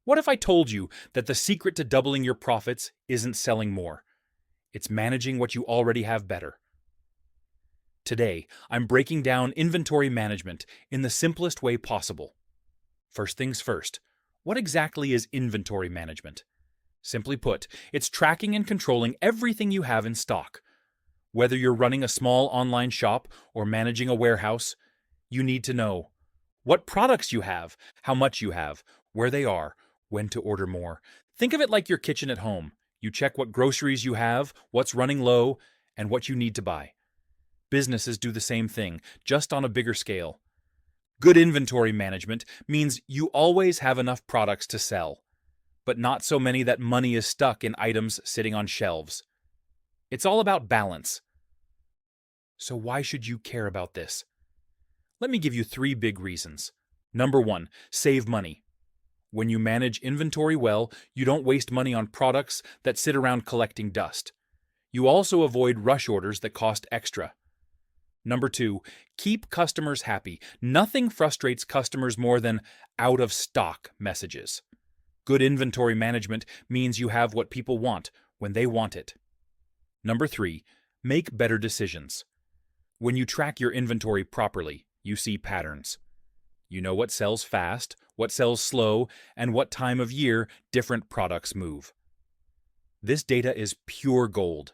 What if I told you that the secret to doubling your profits isn't selling more? It's managing what you already have better. Today, I'm breaking down inventory management in the simplest way possible. First things first, what exactly is inventory management? Simply put, it's tracking and controlling everything you have in stock. Whether you're running a small online shop or managing a warehouse, you need to know what products you have, how much you have, where they are, when to order more. Think of it like your kitchen at home. You check what groceries you have, what's running low, and what you need to buy. Businesses do the same thing, just on a bigger scale. Good inventory management means you always have enough products to sell, but not so many that money is stuck in items sitting on shelves. It's all about balance. So why should you care about this? Let me give you 3 big reasons. Number 1, save money. When you manage inventory well, you don't waste money on products that sit around collecting dust. You also avoid rush orders that cost extra. Number 2, keep customers happy. Nothing frustrates customers more than out of stock messages. Good inventory management means you have what people want when they want it. Number 3, make better decisions. When you track your inventory properly, you see patterns. You know what sells fast, what sells slow, and what time of year different products move. This data is pure gold.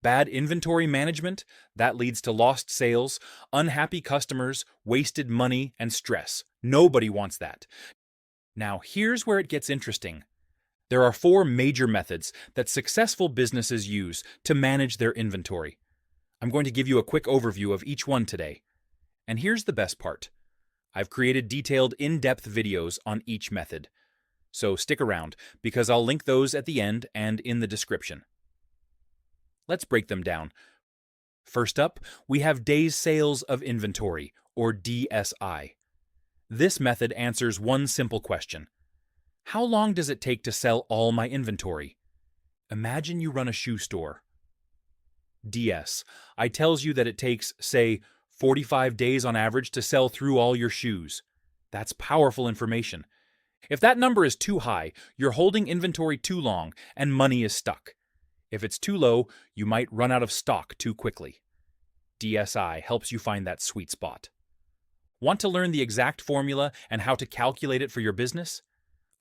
Bad inventory management, that leads to lost sales, unhappy customers, wasted money, and stress. Nobody wants that. Now, here's where it gets interesting. There are 4 major methods that successful businesses use to manage their inventory. I'm going to give you a quick overview of each one today. And here's the best part. I've created detailed, in-depth videos on each method. So stick around, because I'll link those at the end and in the description. Let's break them down. First up, we have Days Sales of Inventory, or DSI. This method answers one simple question. How long does it take to sell all my inventory? Imagine you run a shoe store. DSI tells you that it takes, say, 45 days on average to sell through all your shoes. That's powerful information. If that number is too high, you're holding inventory too long and money is stuck. If it's too low, you might run out of stock too quickly. DSI helps you find that sweet spot. Want to learn the exact formula and how to calculate it for your business?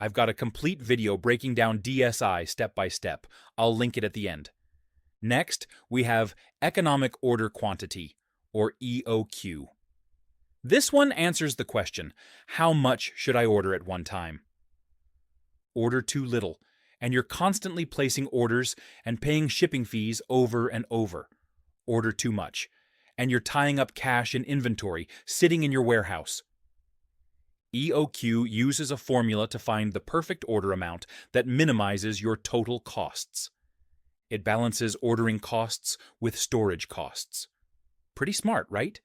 I've got a complete video breaking down DSI step by step. I'll link it at the end. Next, we have Economic Order Quantity, or EOQ. This one answers the question, how much should I order at one time? Order too little, and you're constantly placing orders and paying shipping fees over and over. Order too much, and you're tying up cash in inventory sitting in your warehouse. EOQ uses a formula to find the perfect order amount that minimizes your total costs. It balances ordering costs with storage costs. Pretty smart, right?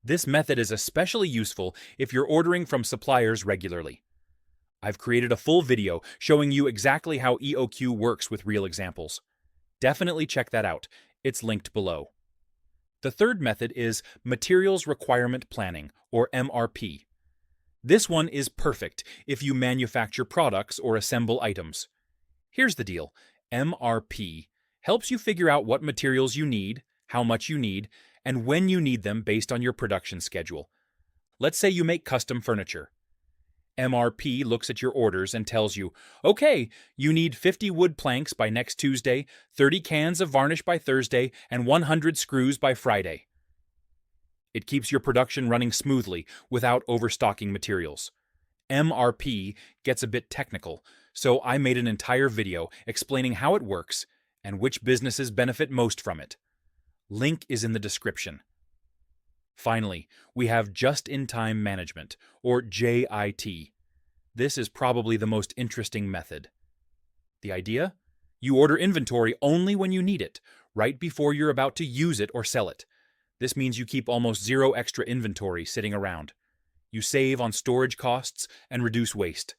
This method is especially useful if you're ordering from suppliers regularly. I've created a full video showing you exactly how EOQ works with real examples. Definitely check that out. It's linked below. The third method is Materials Requirement Planning, or MRP. This one is perfect if you manufacture products or assemble items. Here's the deal. MRP helps you figure out what materials you need, how much you need, and when you need them based on your production schedule. Let's say you make custom furniture. MRP looks at your orders and tells you, okay, you need 50 wood planks by next Tuesday, 30 cans of varnish by Thursday, and 100 screws by Friday. It keeps your production running smoothly without overstocking materials. MRP gets a bit technical, so I made an entire video explaining how it works and which businesses benefit most from it. Link is in the description. Finally, we have Just-in-Time Management, or JIT. This is probably the most interesting method. The idea? You order inventory only when you need it, right before you're about to use it or sell it. This means you keep almost zero extra inventory sitting around. You save on storage costs and reduce waste.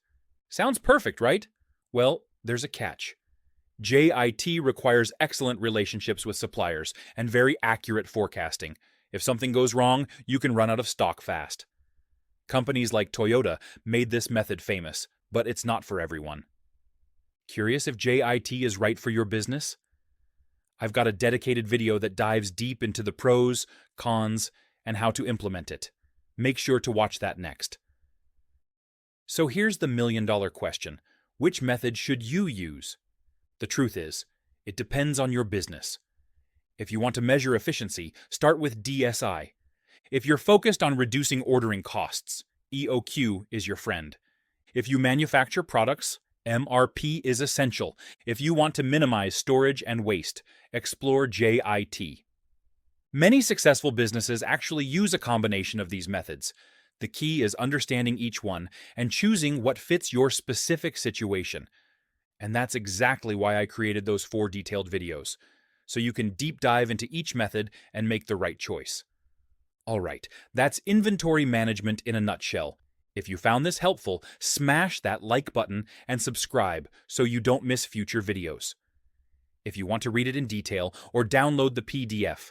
Sounds perfect, right? Well, there's a catch. JIT requires excellent relationships with suppliers and very accurate forecasting. If something goes wrong, you can run out of stock fast. Companies like Toyota made this method famous. but it's not for everyone. Curious if JIT is right for your business? I've got a dedicated video that dives deep into the pros, cons, and how to implement it. Make sure to watch that next. So here's the million-dollar question. Which method should you use? The truth is, it depends on your business. If you want to measure efficiency, start with DSI. If you're focused on reducing ordering costs, EOQ is your friend. If you manufacture products, MRP is essential. If you want to minimize storage and waste, explore JIT. Many successful businesses actually use a combination of these methods. The key is understanding each one and choosing what fits your specific situation. And that's exactly why I created those 4 detailed videos, so you can deep dive into each method and make the right choice. Alright, that's inventory management in a nutshell. If you found this helpful, smash that like button and subscribe so you don't miss future videos. If you want to read it in detail or download the PDF,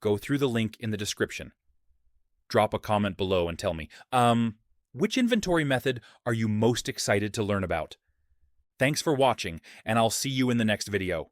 go through the link in the description. Drop a comment below and tell me, which inventory method are you most excited to learn about? Thanks for watching, and I'll see you in the next video.